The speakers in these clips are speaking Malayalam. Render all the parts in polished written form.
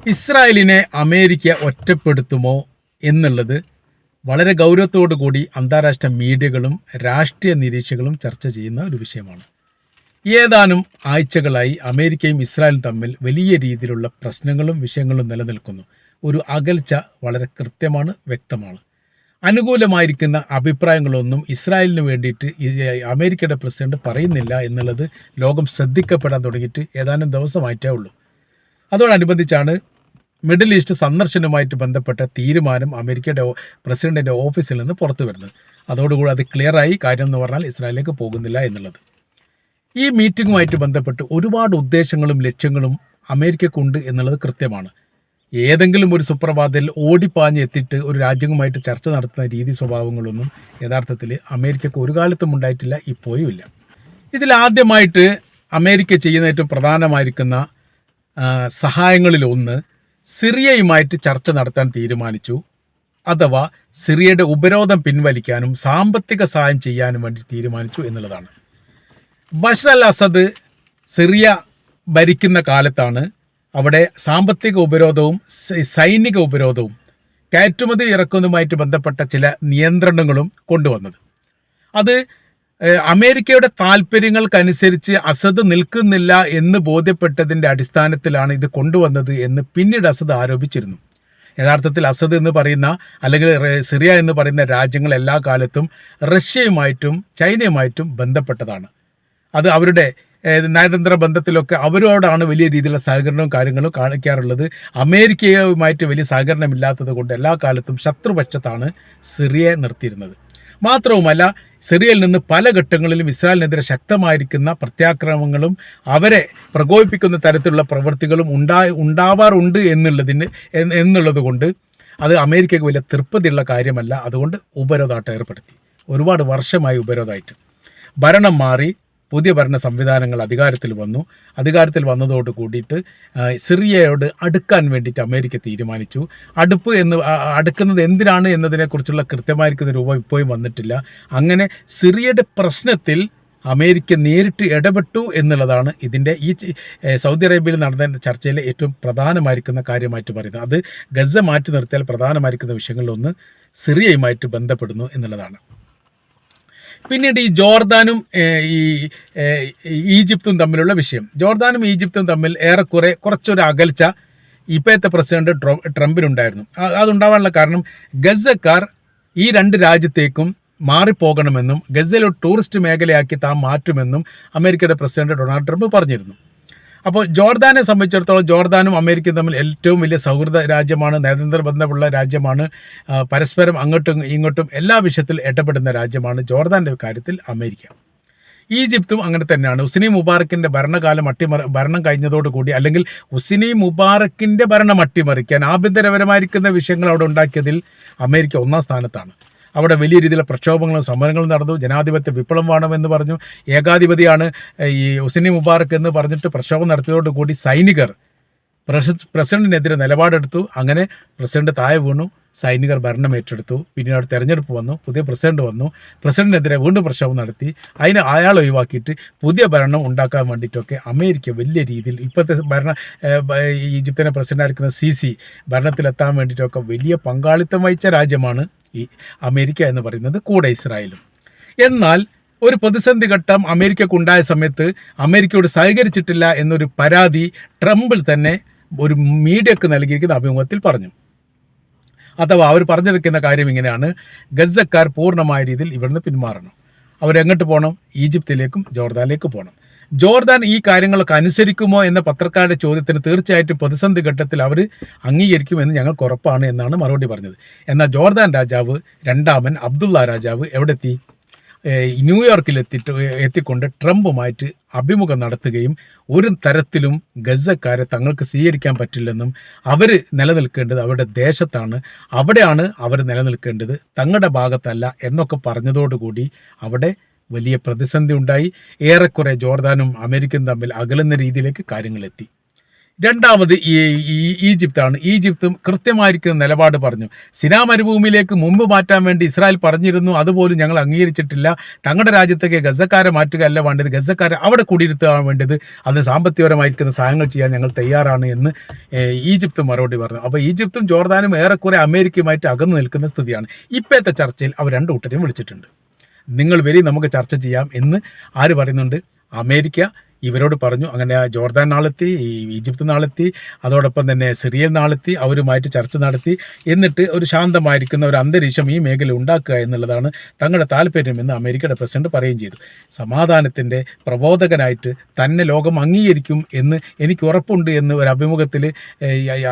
ഇസ്രായേലിനെ അമേരിക്ക ഒറ്റപ്പെടുത്തുമോ എന്നുള്ളത് വളരെ ഗൗരവത്തോടു കൂടി അന്താരാഷ്ട്ര മീഡിയകളും രാഷ്ട്രീയ നിരീക്ഷകരും ചർച്ച ചെയ്യുന്ന ഒരു വിഷയമാണ്. ഏതാനും ആഴ്ചകളായി അമേരിക്കയും ഇസ്രായേലും തമ്മിൽ വലിയ രീതിയിലുള്ള പ്രശ്നങ്ങളും വിഷയങ്ങളും നിലനിൽക്കുന്നു. ഒരു അകൽച്ച വളരെ കൃത്യമാണ്, വ്യക്തമാണ്. അനുകൂലമായിരിക്കുന്ന അഭിപ്രായങ്ങളൊന്നും ഇസ്രായേലിന് വേണ്ടിയിട്ട് അമേരിക്കയുടെ പ്രസിഡന്റ് പറയുന്നില്ല എന്നുള്ളത് ലോകം ശ്രദ്ധിക്കപ്പെടാൻ തുടങ്ങിയിട്ട് ഏതാനും ദിവസമായിട്ടേ ഉള്ളൂ. അതോടനുബന്ധിച്ചാണ് മിഡിൽ ഈസ്റ്റ് സന്ദർശനവുമായിട്ട് ബന്ധപ്പെട്ട തീരുമാനം അമേരിക്കയുടെ പ്രസിഡന്റിൻ്റെ ഓഫീസിൽ നിന്ന് പുറത്തു വരുന്നത്. അതോടുകൂടി അത് ക്ലിയറായി. കാര്യം എന്ന് പറഞ്ഞാൽ ഇസ്രായേലിലേക്ക് പോകുന്നില്ല എന്നുള്ളത്. ഈ മീറ്റിങ്ങുമായിട്ട് ബന്ധപ്പെട്ട് ഒരുപാട് ഉദ്ദേശങ്ങളും ലക്ഷ്യങ്ങളും അമേരിക്കക്കുണ്ട് എന്നുള്ളത് കൃത്യമാണ്. ഏതെങ്കിലും ഒരു സുപ്രഭാതത്തിൽ ഓടിപ്പാഞ്ഞ് എത്തിയിട്ട് ഒരു രാജ്യവുമായിട്ട് ചർച്ച നടത്തുന്ന രീതി സ്വഭാവങ്ങളൊന്നും യഥാർത്ഥത്തിൽ അമേരിക്കക്ക് ഒരു കാലത്തും ഉണ്ടായിട്ടില്ല, ഇപ്പോഴും ഇല്ല. ഇതിലാദ്യമായിട്ട് അമേരിക്ക ചെയ്യുന്ന ഏറ്റവും പ്രധാനമായിരിക്കുന്ന സഹായങ്ങളിലൊന്ന് സിറിയയുമായിട്ട് ചർച്ച നടത്താൻ തീരുമാനിച്ചു. അഥവാ സിറിയയുടെ ഉപരോധം പിൻവലിക്കാനും സാമ്പത്തിക സഹായം ചെയ്യാനും വേണ്ടി തീരുമാനിച്ചു എന്നുള്ളതാണ്. ബഷർ അൽ അസദ് സിറിയ ഭരിക്കുന്ന കാലത്താണ് അവിടെ സാമ്പത്തിക ഉപരോധവും സൈനിക ഉപരോധവും കയറ്റുമതി ഇറക്കുന്നതുമായിട്ട് ബന്ധപ്പെട്ട ചില നിയന്ത്രണങ്ങളും കൊണ്ടുവന്നത്. അത് അമേരിക്കയുടെ താല്പര്യങ്ങൾക്കനുസരിച്ച് അസദ് നിൽക്കുന്നില്ല എന്ന് ബോധ്യപ്പെട്ടതിൻ്റെ അടിസ്ഥാനത്തിലാണ് ഇത് കൊണ്ടുവന്നത് എന്ന് പിന്നീട് അസദ് ആരോപിച്ചിരുന്നു. യഥാർത്ഥത്തിൽ അസദ് എന്ന് പറയുന്ന അല്ലെങ്കിൽ സിറിയ എന്ന് പറയുന്ന രാജ്യങ്ങൾ എല്ലാ കാലത്തും റഷ്യയുമായിട്ടും ചൈനയുമായിട്ടും ബന്ധപ്പെട്ടതാണ്. അത് അവരുടെ നയതന്ത്ര ബന്ധത്തിലൊക്കെ അവരോടാണ് വലിയ രീതിയിലുള്ള സഹകരണവും കാര്യങ്ങളും കാണിക്കാറുള്ളത്. അമേരിക്കയുമായിട്ട് വലിയ സഹകരണമില്ലാത്തത് കൊണ്ട് എല്ലാ കാലത്തും ശത്രുപക്ഷത്താണ് സിറിയയെ നിർത്തിയിരുന്നത്. മാത്രവുമല്ല, സിറിയയിൽ നിന്ന് പല ഘട്ടങ്ങളിലും ഇസ്രായേലിനെതിരെ ശക്തമായിരിക്കുന്ന പ്രത്യാക്രമണങ്ങളും അവരെ പ്രകോപിപ്പിക്കുന്ന തരത്തിലുള്ള പ്രവൃത്തികളും ഉണ്ടാവാറുണ്ട് എന്നുള്ളത് കൊണ്ട് അത് അമേരിക്കയ്ക്ക് വലിയ തൃപ്തിയുള്ള കാര്യമല്ല. അതുകൊണ്ട് ഉപരോധമായിട്ട് ഏർപ്പെടുത്തി. ഒരുപാട് വർഷമായി ഉപരോധമായിട്ട്. ഭരണം മാറി പുതിയ ഭരണ സംവിധാനങ്ങൾ അധികാരത്തിൽ വന്നതോട് കൂടിയിട്ട് സിറിയയോട് അടുക്കാൻ വേണ്ടിയിട്ട് അമേരിക്ക തീരുമാനിച്ചു. അടുക്കുന്നത് എന്തിനാണ് എന്നതിനെക്കുറിച്ചുള്ള കൃത്യമായിരിക്കുന്ന രൂപം ഇപ്പോഴും വന്നിട്ടില്ല. അങ്ങനെ സിറിയയുടെ പ്രശ്നത്തിൽ അമേരിക്ക നേരിട്ട് ഇടപെട്ടു എന്നുള്ളതാണ് ഇതിൻ്റെ ഈ സൗദി അറേബ്യയിൽ നടന്ന ചർച്ചയിലെ ഏറ്റവും പ്രധാനമായിരിക്കുന്ന കാര്യമായിട്ട് പറയുന്നത്. അത് ഗസ മാറ്റി നിർത്തിയാൽ പ്രധാനമായിരിക്കുന്ന വിഷയങ്ങളിലൊന്ന് സിറിയയുമായിട്ട് ബന്ധപ്പെടുന്നു എന്നുള്ളതാണ്. പിന്നീട് ഈ ജോർദാനും ഈജിപ്തും തമ്മിലുള്ള വിഷയം. ജോർദാനും ഈജിപ്തും തമ്മിൽ കുറച്ചൊരു അകൽച്ച ഇപ്പോഴത്തെ പ്രസിഡന്റ് ട്രംപിനുണ്ടായിരുന്നു. അതുണ്ടാവാനുള്ള കാരണം ഗസക്കാർ ഈ രണ്ട് രാജ്യത്തേക്കും മാറിപ്പോകണമെന്നും ഗസയിൽ ഒരു ടൂറിസ്റ്റ് മേഖലയാക്കി താൻ മാറ്റുമെന്നും അമേരിക്കയുടെ പ്രസിഡന്റ് ഡൊണാൾഡ് ട്രംപ് പറഞ്ഞിരുന്നു. അപ്പോൾ ജോർദാനെ സംബന്ധിച്ചിടത്തോളം ജോർദാനും അമേരിക്കയും തമ്മിൽ ഏറ്റവും വലിയ സൗഹൃദ രാജ്യമാണ്, നയതന്ത്ര ബന്ധമുള്ള രാജ്യമാണ്, പരസ്പരം അങ്ങോട്ടും ഇങ്ങോട്ടും എല്ലാ വിഷയത്തിൽ ഇടപെടുന്ന രാജ്യമാണ് ജോർദാൻ്റെ കാര്യത്തിൽ അമേരിക്ക. ഈജിപ്തും അങ്ങനെ തന്നെയാണ്. ഹുസ്നി മുബാറക്കിൻ്റെ ഭരണം കഴിഞ്ഞതോടുകൂടി അല്ലെങ്കിൽ ഹുസ്നി മുബാറക്കിൻ്റെ ഭരണം അട്ടിമറിക്കാൻ ആഭ്യന്തരപരമായിരിക്കുന്ന വിഷയങ്ങൾ അവിടെ ഉണ്ടാക്കിയതിൽ അമേരിക്ക ഒന്നാം സ്ഥാനത്താണ്. അവിടെ വലിയ രീതിയിലുള്ള പ്രക്ഷോഭങ്ങളും സമരങ്ങളും നടന്നു. ജനാധിപത്യ വിപ്ലവം വേണമെന്ന് പറഞ്ഞു. ഏകാധിപതിയാണ് ഈ ഹുസ്നി മുബാറക്ക് എന്ന് പറഞ്ഞിട്ട് പ്രക്ഷോഭം നടത്തിയതോടുകൂടി സൈനികർ പ്രസിഡന്റിനെതിരെ നിലപാടെടുത്തു. അങ്ങനെ പ്രസിഡന്റ് താഴെ വീണു. സൈനികർ ഭരണം ഏറ്റെടുത്തു. പിന്നീട് തെരഞ്ഞെടുപ്പ് വന്നു, പുതിയ പ്രസിഡന്റ് വന്നു. പ്രസിഡന്റിനെതിരെ വീണ്ടും പ്രക്ഷോഭം നടത്തി. അയാൾ ഒഴിവാക്കിയിട്ട് പുതിയ ഭരണം ഉണ്ടാക്കാൻ വേണ്ടിയിട്ടൊക്കെ അമേരിക്ക വലിയ രീതിയിൽ ഇപ്പോഴത്തെ ഈജിപ്തിനെ പ്രസിഡന്റായിരിക്കുന്ന സിസി ഭരണത്തിലെത്താൻ വേണ്ടിയിട്ടൊക്കെ വലിയ പങ്കാളിത്തം വഹിച്ച രാജ്യമാണ് ഈ അമേരിക്ക എന്ന് പറയുന്നത്, കൂടെ ഇസ്രായേലും. എന്നാൽ ഒരു പ്രതിസന്ധി ഘട്ടം അമേരിക്കക്കുണ്ടായ സമയത്ത് അമേരിക്കയോട് സഹകരിച്ചിട്ടില്ല എന്നൊരു പരാതി ട്രംപിൽ തന്നെ ഒരു മീഡിയക്ക് നൽകിയിരിക്കുന്ന അഭിമുഖത്തിൽ പറഞ്ഞു. അഥവാ അവർ പറഞ്ഞിരിക്കുന്ന കാര്യം ഇങ്ങനെയാണ്: ഗസക്കാർ പൂർണ്ണമായ രീതിയിൽ ഇവിടുന്ന് പിന്മാറണം. അവരെങ്ങോട്ട് പോകണം? ഈജിപ്തിലേക്കും ജോർദാനിലേക്ക് പോകണം. ജോർദാൻ ഈ കാര്യങ്ങളൊക്കെ അനുസരിക്കുമോ എന്ന പത്രക്കാരുടെ ചോദ്യത്തിന് തീർച്ചയായിട്ടും പ്രതിസന്ധി ഘട്ടത്തിൽ അവർ അംഗീകരിക്കുമെന്ന് ഞങ്ങൾക്ക് ഉറപ്പാണ് എന്നാണ് മറുപടി പറഞ്ഞത്. എന്നാൽ ജോർദാൻ രാജാവ് രണ്ടാമൻ അബ്ദുള്ള രാജാവ് എവിടെ എത്തി? ന്യൂയോർക്കിൽ എത്തിക്കൊണ്ട് ട്രംപുമായിട്ട് അഭിമുഖം നടത്തുകയും ഒരു തരത്തിലും ഗസക്കാരെ തങ്ങൾക്ക് സ്വീകരിക്കാൻ പറ്റില്ലെന്നും അവർ നിലനിൽക്കേണ്ടത് അവരുടെ ദേശത്താണ്, അവിടെയാണ് അവർ നിലനിൽക്കേണ്ടത്, തങ്ങളുടെ ഭാഗത്തല്ല എന്നൊക്കെ പറഞ്ഞതോടുകൂടി അവിടെ വലിയ പ്രതിസന്ധി ഉണ്ടായി. ഏറെക്കുറെ ജോർദാനും അമേരിക്കയും തമ്മിൽ അകലുന്ന രീതിയിലേക്ക് കാര്യങ്ങളെത്തി. രണ്ടാമത് ഈജിപ്താണ്. ഈജിപ്തും കൃത്യമായിരിക്കുന്ന നിലപാട് പറഞ്ഞു. സിനാ മരുഭൂമിയിലേക്ക് മുമ്പ് മാറ്റാൻ വേണ്ടി ഇസ്രായേൽ പറഞ്ഞിരുന്നു, അതുപോലും ഞങ്ങൾ അംഗീകരിച്ചിട്ടില്ല. തങ്ങളുടെ രാജ്യത്തേക്ക് ഗസക്കാരെ മാറ്റുക അല്ല വേണ്ടത്, ഗസക്കാരെ അവിടെ കുടിയിരുത്തുകയാണ് വേണ്ടത്, അതിന് സാമ്പത്തികപരമായിരിക്കുന്ന സഹായങ്ങൾ ചെയ്യാൻ ഞങ്ങൾ തയ്യാറാണ് എന്ന് ഈജിപ്ത് മറുപടി പറഞ്ഞു. അപ്പോൾ ഈജിപ്തും ജോർദാനും ഏറെക്കുറെ അമേരിക്കയുമായിട്ട് അകന്നു നിൽക്കുന്ന സ്ഥിതിയാണ്. ഇപ്പോഴത്തെ ചർച്ചയിൽ അവർ രണ്ടു കൂട്ടരെയും വിളിച്ചിട്ടുണ്ട്. നിങ്ങൾ വരി, നമുക്ക് ചർച്ച ചെയ്യാം എന്ന് ആര് പറയുന്നുണ്ട്? അമേരിക്ക ഇവരോട് പറഞ്ഞു. അങ്ങനെ ജോർദാൻ നാളെത്തി, ഈജിപ്ത് നാളെത്തി, അതോടൊപ്പം തന്നെ സിറിയയിൽ നാളെത്തി, അവരുമായിട്ട് ചർച്ച നടത്തി. എന്നിട്ട് ഒരു ശാന്തമായിരിക്കുന്ന ഒരു അന്തരീക്ഷം ഈ മേഖല ഉണ്ടാക്കുക എന്നുള്ളതാണ് തങ്ങളുടെ താല്പര്യമെന്ന് അമേരിക്കയുടെ പ്രസിഡന്റ് പറയുകയും ചെയ്തു. സമാധാനത്തിൻ്റെ പ്രബോധകനായിട്ട് തന്നെ ലോകം അംഗീകരിക്കും എന്ന് എനിക്ക് ഉറപ്പുണ്ട് എന്ന് ഒരു അഭിമുഖത്തിൽ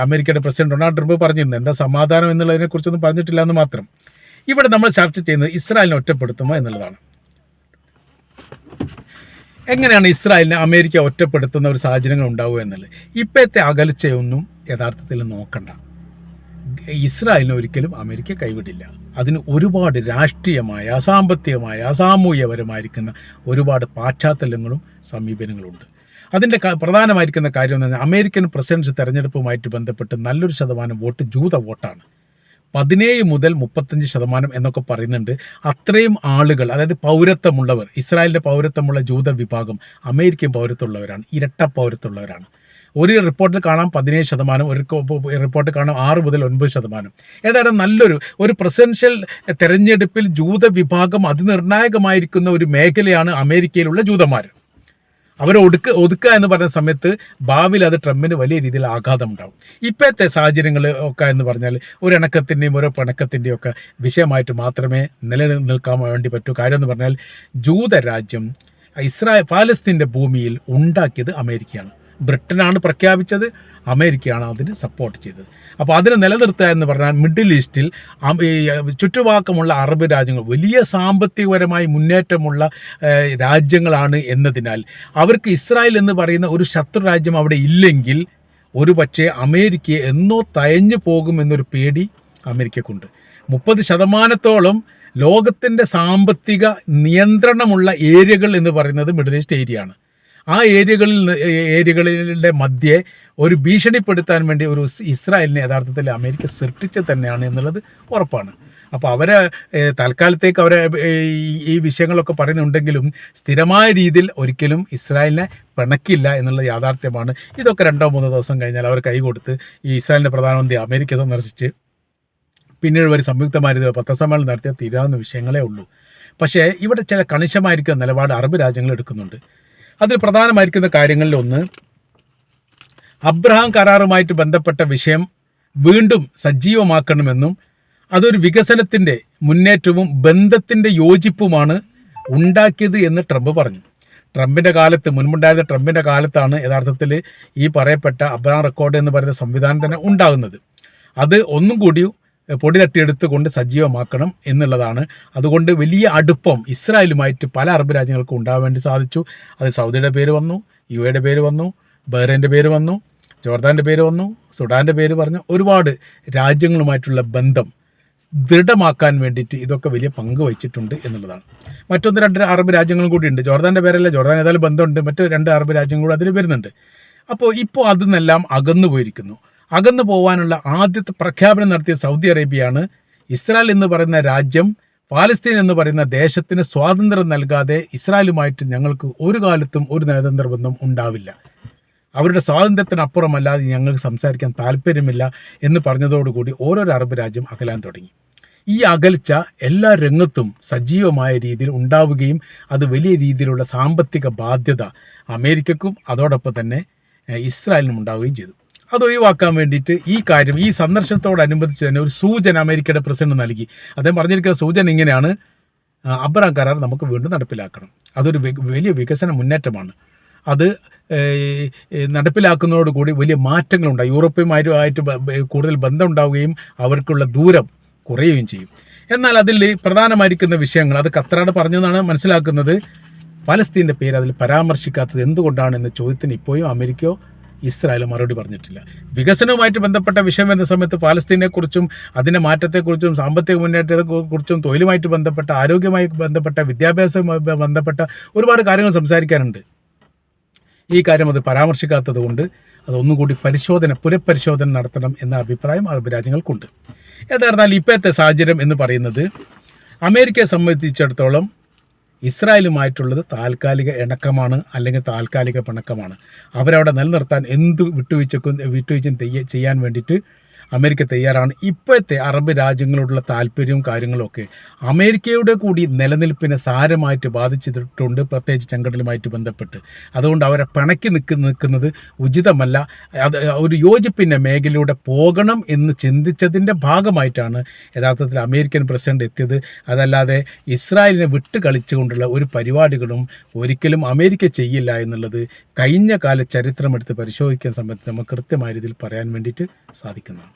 അമേരിക്കയുടെ പ്രസിഡന്റ് ഡൊണാൾഡ് ട്രംപ് പറഞ്ഞിരുന്നു. എന്താ സമാധാനം എന്നുള്ളതിനെക്കുറിച്ചൊന്നും പറഞ്ഞിട്ടില്ല എന്ന് മാത്രം. ഇവിടെ നമ്മൾ ചർച്ച ചെയ്യുന്നത് ഇസ്രായേലിനെ ഒറ്റപ്പെടുത്തുമോ എന്നുള്ളതാണ്. എങ്ങനെയാണ് ഇസ്രായേലിനെ അമേരിക്ക ഒറ്റപ്പെടുത്തുന്ന ഒരു സാഹചര്യങ്ങൾ ഉണ്ടാവുക എന്നുള്ളത്? ഇപ്പോഴത്തെ അകൽച്ചയൊന്നും യഥാർത്ഥത്തിൽ നോക്കണ്ട. ഇസ്രായേലിനെ ഒരിക്കലും അമേരിക്ക കൈവിടില്ല. അതിന് ഒരുപാട് രാഷ്ട്രീയമായ, സാമ്പത്തികമായ, സാമൂഹ്യപരമായിരിക്കുന്ന ഒരുപാട് പാശ്ചാത്തലങ്ങളും സമീപനങ്ങളുണ്ട്. അതിൻ്റെ പ്രധാനമായിരിക്കുന്ന കാര്യം എന്ന് പറഞ്ഞാൽ അമേരിക്കൻ പ്രസിഡൻഷ്യൽ തെരഞ്ഞെടുപ്പുമായിട്ട് ബന്ധപ്പെട്ട് നല്ലൊരു ശതമാനം വോട്ട് ജൂത വോട്ടാണ്. 17 മുതൽ 35% എന്നൊക്കെ പറയുന്നുണ്ട്. അത്രയും ആളുകൾ, അതായത് പൗരത്വമുള്ളവർ, ഇസ്രായേലിൻ്റെ പൗരത്വമുള്ള ജൂത വിഭാഗം അമേരിക്കൻ പൗരത്വമുള്ളവരാണ്, ഇരട്ട പൗരത്വമുള്ളവരാണ്. ഒരു റിപ്പോർട്ടിൽ കാണാം 17%, ഒരു റിപ്പോർട്ടിൽ കാണാം 6 മുതൽ 9%. ഏതായാലും ഒരു പ്രസിഡൻഷ്യൽ തെരഞ്ഞെടുപ്പിൽ ജൂത വിഭാഗം അതിനിർണായകമായിരിക്കുന്ന ഒരു മേഖലയാണ് അമേരിക്കയിലുള്ള ജൂതന്മാർ. അവരെ ഒതുക്കുക എന്ന് പറയുന്ന സമയത്ത് ഭാവിയിൽ അത് ട്രംപിന് വലിയ രീതിയിൽ ആഘാതം ഉണ്ടാകും. ഇപ്പോഴത്തെ സാഹചര്യങ്ങൾ ഒക്കെ എന്ന് പറഞ്ഞാൽ ഒരു ഇണക്കത്തിൻ്റെയും ഓരോ പിണക്കത്തിൻ്റെയും ഒക്കെ വിഷയമായിട്ട് മാത്രമേ നിലനിൽക്കാൻ വേണ്ടി പറ്റൂ. കാര്യം എന്ന് പറഞ്ഞാൽ ജൂതരാജ്യം പാലസ്തീൻ്റെ ഭൂമിയിൽ ഉണ്ടാക്കിയത് അമേരിക്കയാണ്. ബ്രിട്ടനാണ് പ്രഖ്യാപിച്ചത്, അമേരിക്കയാണ് അതിന് സപ്പോർട്ട് ചെയ്തത്. അപ്പോൾ അതിനെ നിലനിർത്തുക എന്ന് പറഞ്ഞാൽ മിഡിൽ ഈസ്റ്റിൽ ചുറ്റുപാക്കമുള്ള അറബ് രാജ്യങ്ങൾ വലിയ സാമ്പത്തികപരമായി മുന്നേറ്റമുള്ള രാജ്യങ്ങളാണ് എന്നതിനാൽ അവർക്ക് ഇസ്രായേൽ എന്ന് പറയുന്ന ഒരു ശത്രു രാജ്യം അവിടെ ഇല്ലെങ്കിൽ ഒരു പക്ഷേ അമേരിക്കയെ എന്നോ തയഞ്ഞു പോകുമെന്നൊരു പേടി അമേരിക്കക്കുണ്ട്. 30% ലോകത്തിൻ്റെ സാമ്പത്തിക നിയന്ത്രണമുള്ള ഏരിയകൾ എന്ന് പറയുന്നത് മിഡിൽ ഈസ്റ്റ് ഏരിയയാണ്. ആ ഏരിയകളുടെ മധ്യേ ഒരു ഭീഷണിപ്പെടുത്താൻ വേണ്ടി ഒരു ഇസ്രായേലിനെ യഥാർത്ഥത്തിൽ അമേരിക്ക സൃഷ്ടിച്ച് തന്നെയാണ് എന്നുള്ളത് ഉറപ്പാണ്. അപ്പോൾ അവരെ തൽക്കാലത്തേക്ക് അവരെ ഈ വിഷയങ്ങളൊക്കെ പറയുന്നുണ്ടെങ്കിലും സ്ഥിരമായ രീതിയിൽ ഒരിക്കലും ഇസ്രായേലിനെ പിണക്കില്ല എന്നുള്ള യാഥാർത്ഥ്യമാണ്. ഇതൊക്കെ 2-3 ദിവസം കഴിഞ്ഞാൽ അവർ കൈകൊടുത്ത് ഈ ഇസ്രായേലിൻ്റെ പ്രധാനമന്ത്രി അമേരിക്ക സന്ദർശിച്ച് പിന്നീട് ഒരു സംയുക്തമായ പത്രസമ്മേളനം നടത്തിയ തീരാവുന്ന വിഷയങ്ങളേ ഉള്ളൂ. പക്ഷേ ഇവിടെ ചില കണിശമായിരിക്കുന്ന നിലപാട് അറബ് രാജ്യങ്ങൾ എടുക്കുന്നുണ്ട്. അതിൽ പ്രധാനമായിരിക്കുന്ന കാര്യങ്ങളിലൊന്ന് അബ്രഹാം കരാറുമായിട്ട് ബന്ധപ്പെട്ട വിഷയം വീണ്ടും സജീവമാക്കണമെന്നും അതൊരു വികസനത്തിൻ്റെ മുന്നേറ്റവും ബന്ധത്തിൻ്റെ യോജിപ്പുമാണ് ഉണ്ടാക്കിയത് എന്ന് ട്രംപ് പറഞ്ഞു. മുൻപുണ്ടായിരുന്ന ട്രംപിൻ്റെ കാലത്താണ് യഥാർത്ഥത്തിൽ ഈ പറയപ്പെട്ട അബ്രഹാം അക്കോർഡ് എന്ന് പറയുന്ന സംവിധാനം തന്നെ ഉണ്ടാകുന്നത്. അത് ഒന്നും കൂടി പൊടി തട്ടിയെടുത്തുകൊണ്ട് സജീവമാക്കണം എന്നുള്ളതാണ്. അതുകൊണ്ട് വലിയ അടുപ്പം ഇസ്രായേലുമായിട്ട് പല അറബ് രാജ്യങ്ങൾക്കും ഉണ്ടാകാൻ വേണ്ടി സാധിച്ചു. അത് സൗദിയുടെ പേര് വന്നു, UAE പേര് വന്നു, ബഹ്റൈൻ്റെ പേര് വന്നു, ജോർദാൻ്റെ പേര് വന്നു, സുഡാൻ്റെ പേര് പറഞ്ഞു. ഒരുപാട് രാജ്യങ്ങളുമായിട്ടുള്ള ബന്ധം ദൃഢമാക്കാൻ വേണ്ടിയിട്ട് ഇതൊക്കെ വലിയ പങ്ക് വഹിച്ചിട്ടുണ്ട് എന്നുള്ളതാണ്. മറ്റൊന്ന് 2 അറബ് രാജ്യങ്ങളും കൂടിയുണ്ട്. ജോർദാൻ്റെ പേരല്ല, ജോർദാൻ ഏതായാലും ബന്ധമുണ്ട്, മറ്റ് 2 അറബ് രാജ്യങ്ങൾ കൂടി അതിൽ വരുന്നുണ്ട്. അപ്പോൾ ഇപ്പോൾ അതിനെല്ലാം അകന്നു പോയിരിക്കുന്നു. അകന്നു പോകാനുള്ള ആദ്യത്തെ പ്രഖ്യാപനം നടത്തിയ സൗദി അറേബ്യയാണ്. ഇസ്രായേൽ എന്ന് പറയുന്ന രാജ്യം പാലസ്തീൻ എന്ന് പറയുന്ന ദേശത്തിന് സ്വാതന്ത്ര്യം നൽകാതെ ഇസ്രായേലുമായിട്ട് ഞങ്ങൾക്ക് ഒരു കാലത്തും ഒരു നയതന്ത്ര ബന്ധം ഉണ്ടാവില്ല, അവരുടെ സ്വാതന്ത്ര്യത്തിനപ്പുറമല്ലാതെ ഞങ്ങൾക്ക് സംസാരിക്കാൻ താല്പര്യമില്ല എന്ന് പറഞ്ഞതോടുകൂടി ഓരോരോ അറബ് രാജ്യം അകലാൻ തുടങ്ങി. ഈ അകൽച്ച എല്ലാ രംഗത്തും സജീവമായ രീതിയിൽ ഉണ്ടാവുകയും അത് വലിയ രീതിയിലുള്ള സാമ്പത്തിക ബാധ്യത അമേരിക്കക്കും അതോടൊപ്പം തന്നെ ഇസ്രായേലിനും ഉണ്ടാവുകയും ചെയ്തു. അത് ഒഴിവാക്കാൻ വേണ്ടിയിട്ട് ഈ സന്ദർശനത്തോടനുബന്ധിച്ച് തന്നെ ഒരു സൂചന അമേരിക്കയുടെ പ്രസിഡന്റ് നൽകി. അദ്ദേഹം പറഞ്ഞിരിക്കുന്ന സൂചന ഇങ്ങനെയാണ്: അബ്രഹാം കരാർ നമുക്ക് വീണ്ടും നടപ്പിലാക്കണം. അതൊരു വലിയ വികസന മുന്നേറ്റമാണ്. അത് നടപ്പിലാക്കുന്നതോടുകൂടി വലിയ മാറ്റങ്ങളുണ്ടായി. യൂറോപ്യമായിട്ട് കൂടുതൽ ബന്ധം ഉണ്ടാവുകയും അവർക്കുള്ള ദൂരം കുറയുകയും ചെയ്യും. എന്നാൽ അതിൽ പ്രധാനമായിരിക്കുന്ന വിഷയങ്ങൾ അത് ഖത്തറാണ് പറഞ്ഞതെന്നാണ് മനസ്സിലാക്കുന്നത്. പലസ്തീൻ്റെ പേര് അതിൽ പരാമർശിക്കാത്തത് എന്തുകൊണ്ടാണ് എന്ന ചോദ്യത്തിന് ഇപ്പോഴും അമേരിക്കയോ ഇസ്രായേൽ മറുപടി പറഞ്ഞിട്ടില്ല. വികസനവുമായിട്ട് ബന്ധപ്പെട്ട വിഷയം വരുന്ന സമയത്ത് പാലസ്തീനെക്കുറിച്ചും അതിൻ്റെ മാറ്റത്തെക്കുറിച്ചും സാമ്പത്തിക മുന്നേറ്റത്തെക്കുറിച്ചും തൊഴിലുമായിട്ട് ബന്ധപ്പെട്ട, ആരോഗ്യവുമായി ബന്ധപ്പെട്ട, വിദ്യാഭ്യാസവുമായി ബന്ധപ്പെട്ട ഒരുപാട് കാര്യങ്ങൾ സംസാരിക്കാനുണ്ട്. ഈ കാര്യം അത് പരാമർശിക്കാത്തത് കൊണ്ട് അതൊന്നും കൂടി പുനഃപരിശോധന നടത്തണം എന്ന അഭിപ്രായം അറബ് രാജ്യങ്ങൾക്കുണ്ട്. ഏതായിരുന്നാലും ഇപ്പോഴത്തെ സാഹചര്യം എന്ന് പറയുന്നത് അമേരിക്കയെ സംബന്ധിച്ചിടത്തോളം ഇസ്രായേലുമായിട്ടുള്ളത് താൽക്കാലിക ഇണക്കമാണ്, അല്ലെങ്കിൽ താൽക്കാലിക പിണക്കമാണ്. അവരവിടെ നിലനിർത്താൻ എന്ത് വിട്ടുവീഴ്ചയും ചെയ്യാൻ വേണ്ടിയിട്ട് അമേരിക്ക തയ്യാറാണ്. ഇപ്പോഴത്തെ അറബ് രാജ്യങ്ങളോടുള്ള താല്പര്യവും കാര്യങ്ങളൊക്കെ അമേരിക്കയുടെ കൂടി നിലനിൽപ്പിനെ സാരമായിട്ട് ബാധിച്ചിട്ടുണ്ട്, പ്രത്യേകിച്ച് ചെങ്കടലുമായിട്ട് ബന്ധപ്പെട്ട്. അതുകൊണ്ട് അവരെ പിണക്കി നിൽക്കുന്നത് ഉചിതമല്ല. അത് ഒരു യോജിപ്പിൻ്റെ മേഖലയിലൂടെ പോകണം എന്ന് ചിന്തിച്ചതിൻ്റെ ഭാഗമായിട്ടാണ് യഥാർത്ഥത്തിൽ അമേരിക്കൻ പ്രസിഡന്റ് എത്തിയത്. അതല്ലാതെ ഇസ്രായേലിനെ വിട്ട് കളിച്ചുകൊണ്ടുള്ള ഒരു പരിപാടികളും ഒരിക്കലും അമേരിക്ക ചെയ്യില്ല എന്നുള്ളത് കഴിഞ്ഞ കാല ചരിത്രമെടുത്ത് പരിശോധിക്കാൻ സംബന്ധിച്ച് നമുക്ക് കൃത്യമായ രീതിയിൽ പറയാൻ വേണ്ടിയിട്ട് സാധിക്കുന്നതാണ്.